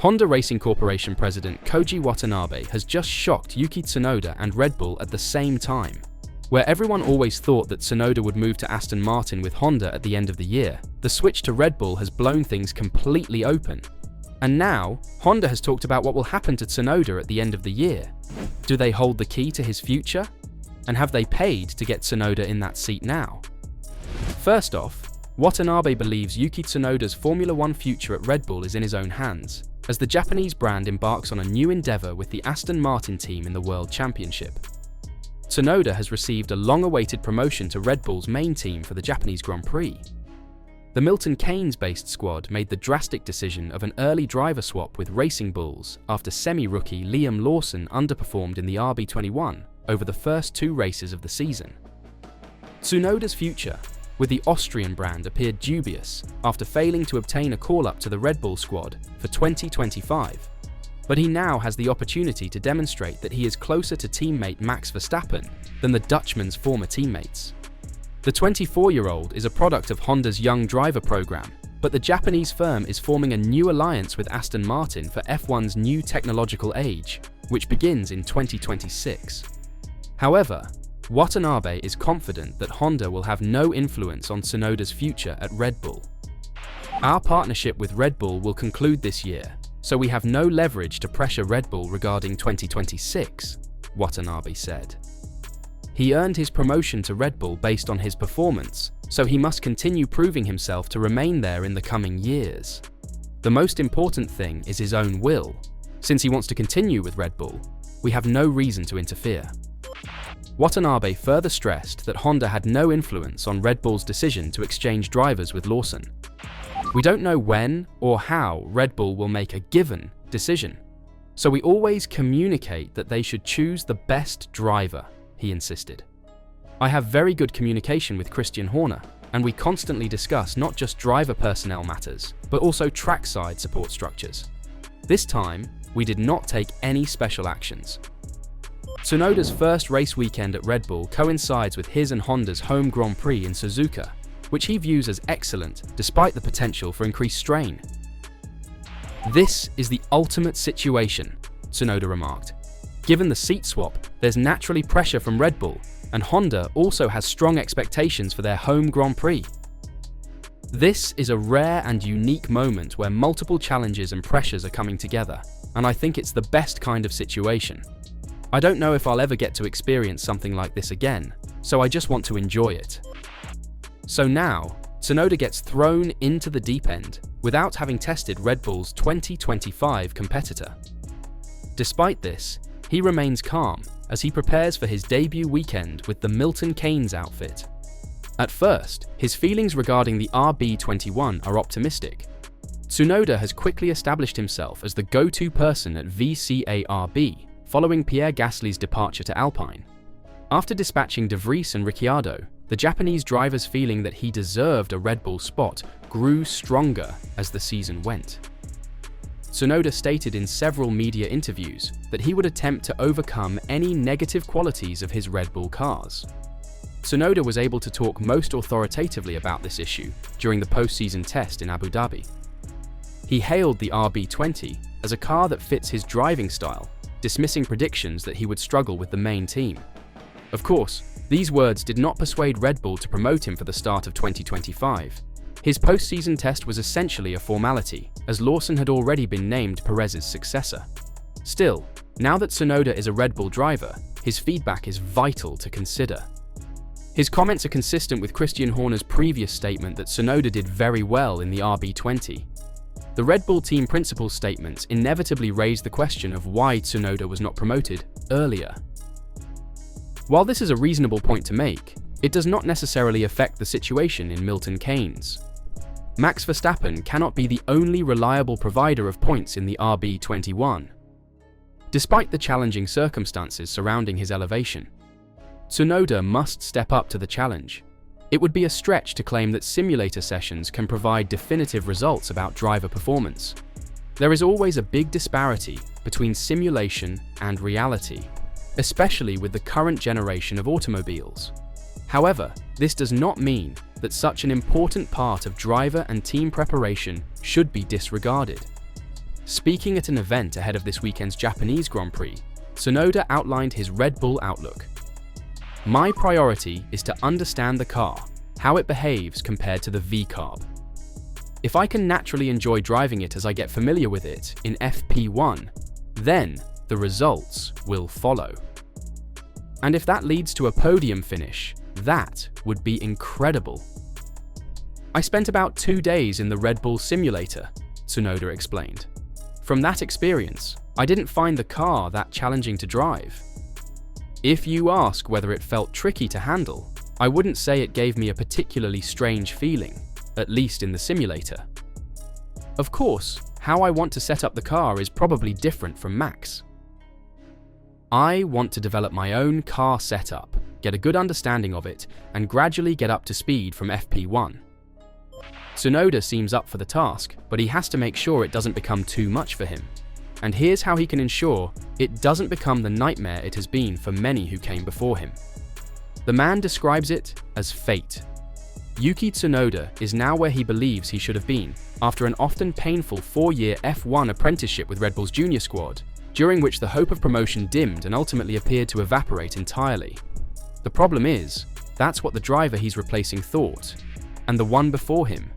Honda Racing Corporation President Koji Watanabe has just shocked Yuki Tsunoda and Red Bull at the same time. Where everyone always thought that Tsunoda would move to Aston Martin with Honda at the end of the year, the switch to Red Bull has blown things completely open. And now, Honda has talked about what will happen to Tsunoda at the end of the year. Do they hold the key to his future? And have they paid to get Tsunoda in that seat now? First off, Watanabe believes Yuki Tsunoda's Formula One future at Red Bull is in his own hands, as the Japanese brand embarks on a new endeavour with the Aston Martin team in the World Championship. Tsunoda has received a long-awaited promotion to Red Bull's main team for the Japanese Grand Prix. The Milton Keynes-based squad made the drastic decision of an early driver swap with Racing Bulls after semi-rookie Liam Lawson underperformed in the RB21 over the first 2 races of the season. Tsunoda's future with the Austrian brand appeared dubious after failing to obtain a call-up to the Red Bull squad for 2025, but he now has the opportunity to demonstrate that he is closer to teammate Max Verstappen than the Dutchman's former teammates. The 24-year-old is a product of Honda's Young Driver program, but the Japanese firm is forming a new alliance with Aston Martin for F1's new technological age, which begins in 2026. However, Watanabe is confident that Honda will have no influence on Tsunoda's future at Red Bull. Our partnership with Red Bull will conclude this year, so we have no leverage to pressure Red Bull regarding 2026, Watanabe said. He earned his promotion to Red Bull based on his performance, so he must continue proving himself to remain there in the coming years. The most important thing is his own will. Since he wants to continue with Red Bull, we have no reason to interfere. Watanabe further stressed that Honda had no influence on Red Bull's decision to exchange drivers with Lawson. We don't know when or how Red Bull will make a given decision, so we always communicate that they should choose the best driver, he insisted. I have very good communication with Christian Horner, and we constantly discuss not just driver personnel matters, but also trackside support structures. This time, we did not take any special actions. Tsunoda's first race weekend at Red Bull coincides with his and Honda's home Grand Prix in Suzuka, which he views as excellent despite the potential for increased strain. "This is the ultimate situation," Tsunoda remarked. "Given the seat swap, there's naturally pressure from Red Bull, and Honda also has strong expectations for their home Grand Prix. This is a rare and unique moment where multiple challenges and pressures are coming together, and I think it's the best kind of situation. I don't know if I'll ever get to experience something like this again, so I just want to enjoy it." So now, Tsunoda gets thrown into the deep end without having tested Red Bull's 2025 competitor. Despite this, he remains calm as he prepares for his debut weekend with the Milton Keynes outfit. At first, his feelings regarding the RB21 are optimistic. Tsunoda has quickly established himself as the go-to person at VCARB, following Pierre Gasly's departure to Alpine. After dispatching De Vries and Ricciardo, the Japanese driver's feeling that he deserved a Red Bull spot grew stronger as the season went. Tsunoda stated in several media interviews that he would attempt to overcome any negative qualities of his Red Bull cars. Tsunoda was able to talk most authoritatively about this issue during the post-season test in Abu Dhabi. He hailed the RB20 as a car that fits his driving style, dismissing predictions that he would struggle with the main team. Of course, these words did not persuade Red Bull to promote him for the start of 2025. His post-season test was essentially a formality, as Lawson had already been named Perez's successor. Still, now that Tsunoda is a Red Bull driver, his feedback is vital to consider. His comments are consistent with Christian Horner's previous statement that Tsunoda did very well in the RB20. The Red Bull team principal's statements inevitably raised the question of why Tsunoda was not promoted earlier. While this is a reasonable point to make, it does not necessarily affect the situation in Milton Keynes. Max Verstappen cannot be the only reliable provider of points in the RB21. Despite the challenging circumstances surrounding his elevation, Tsunoda must step up to the challenge. It would be a stretch to claim that simulator sessions can provide definitive results about driver performance. There is always a big disparity between simulation and reality, especially with the current generation of automobiles. However, this does not mean that such an important part of driver and team preparation should be disregarded. Speaking at an event ahead of this weekend's Japanese Grand Prix, Tsunoda outlined his Red Bull outlook. "My priority is to understand the car, how it behaves compared to the V-carb. If I can naturally enjoy driving it as I get familiar with it in FP1, then the results will follow. And if that leads to a podium finish, that would be incredible. I spent about 2 days in the Red Bull simulator," Tsunoda explained. "From that experience, I didn't find the car that challenging to drive. If you ask whether it felt tricky to handle, I wouldn't say it gave me a particularly strange feeling, at least in the simulator. Of course, how I want to set up the car is probably different from Max. I want to develop my own car setup, get a good understanding of it, and gradually get up to speed from FP1. Tsunoda seems up for the task, but he has to make sure it doesn't become too much for him. And here's how he can ensure it doesn't become the nightmare it has been for many who came before him." The man describes it as fate. Yuki Tsunoda is now where he believes he should have been after an often painful 4-year F1 apprenticeship with Red Bull's junior squad, during which the hope of promotion dimmed and ultimately appeared to evaporate entirely. The problem is, that's what the driver he's replacing thought, and the one before him,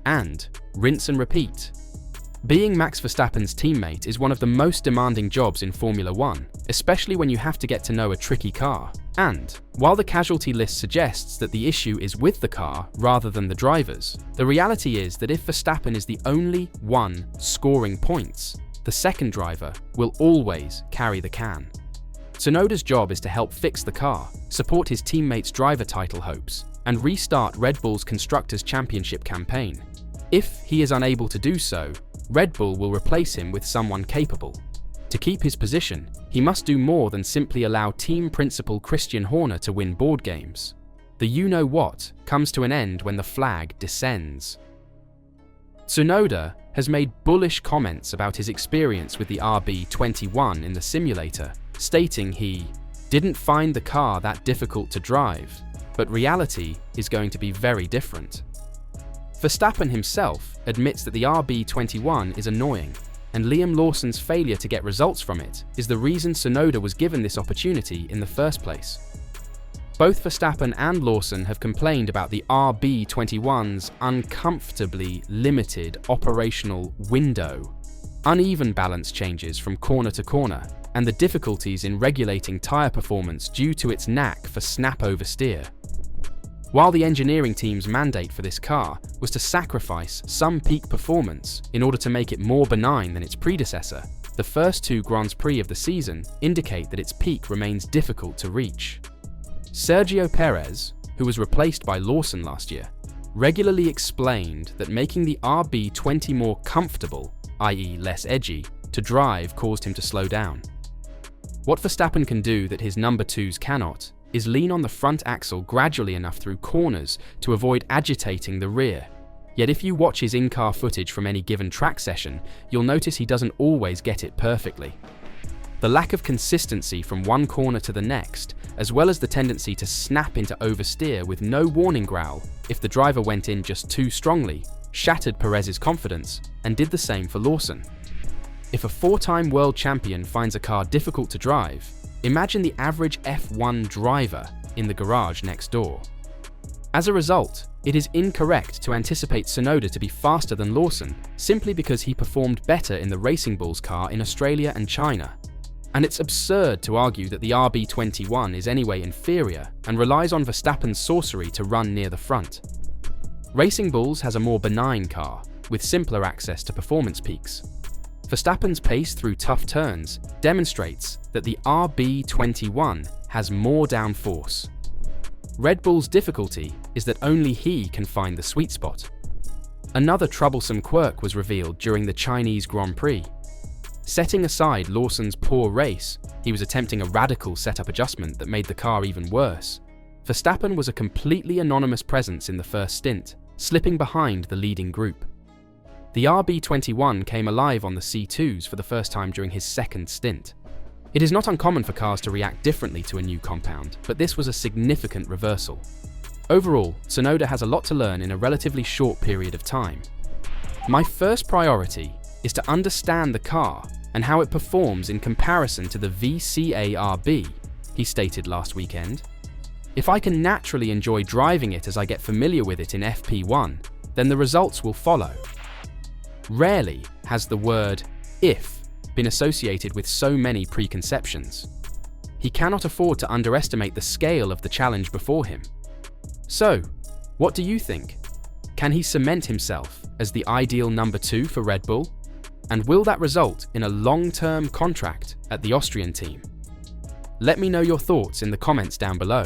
and rinse and repeat. Being Max Verstappen's teammate is one of the most demanding jobs in Formula 1, especially when you have to get to know a tricky car. And, while the casualty list suggests that the issue is with the car rather than the drivers, the reality is that if Verstappen is the only one scoring points, the second driver will always carry the can. Tsunoda's job is to help fix the car, support his teammates' driver title hopes, and restart Red Bull's Constructors' Championship campaign. If he is unable to do so, Red Bull will replace him with someone capable. To keep his position, he must do more than simply allow team principal Christian Horner to win board games. The you-know-what comes to an end when the flag descends. Tsunoda has made bullish comments about his experience with the RB21 in the simulator, stating he didn't find the car that difficult to drive, but reality is going to be very different. Verstappen himself admits that the RB21 is annoying, and Liam Lawson's failure to get results from it is the reason Tsunoda was given this opportunity in the first place. Both Verstappen and Lawson have complained about the RB21's uncomfortably limited operational window, uneven balance changes from corner to corner, and the difficulties in regulating tyre performance due to its knack for snap oversteer. While the engineering team's mandate for this car was to sacrifice some peak performance in order to make it more benign than its predecessor, the first 2 Grands Prix of the season indicate that its peak remains difficult to reach. Sergio Perez, who was replaced by Lawson last year, regularly explained that making the RB20 more comfortable, i.e. less edgy, to drive caused him to slow down. What Verstappen can do that his number 2s cannot is lean on the front axle gradually enough through corners to avoid agitating the rear. Yet if you watch his in-car footage from any given track session, you'll notice he doesn't always get it perfectly. The lack of consistency from one corner to the next, as well as the tendency to snap into oversteer with no warning growl if the driver went in just too strongly, shattered Perez's confidence and did the same for Lawson. If a 4-time world champion finds a car difficult to drive, imagine the average F1 driver in the garage next door. As a result, it is incorrect to anticipate Tsunoda to be faster than Lawson simply because he performed better in the Racing Bulls car in Australia and China. And it's absurd to argue that the RB21 is anyway inferior and relies on Verstappen's sorcery to run near the front. Racing Bulls has a more benign car, with simpler access to performance peaks. Verstappen's pace through tough turns demonstrates that the RB21 has more downforce. Red Bull's difficulty is that only he can find the sweet spot. Another troublesome quirk was revealed during the Chinese Grand Prix. Setting aside Lawson's poor race, he was attempting a radical setup adjustment that made the car even worse. Verstappen was a completely anonymous presence in the first stint, slipping behind the leading group. The RB21 came alive on the C2s for the first time during his second stint. It is not uncommon for cars to react differently to a new compound, but this was a significant reversal. Overall, Tsunoda has a lot to learn in a relatively short period of time. My first priority is to understand the car and how it performs in comparison to the VCARB, he stated last weekend. If I can naturally enjoy driving it as I get familiar with it in FP1, then the results will follow. Rarely has the word "if" been associated with so many preconceptions. He cannot afford to underestimate the scale of the challenge before him. So, what do you think? Can he cement himself as the ideal number 2 for Red Bull? And will that result in a long-term contract at the Austrian team? Let me know your thoughts in the comments down below.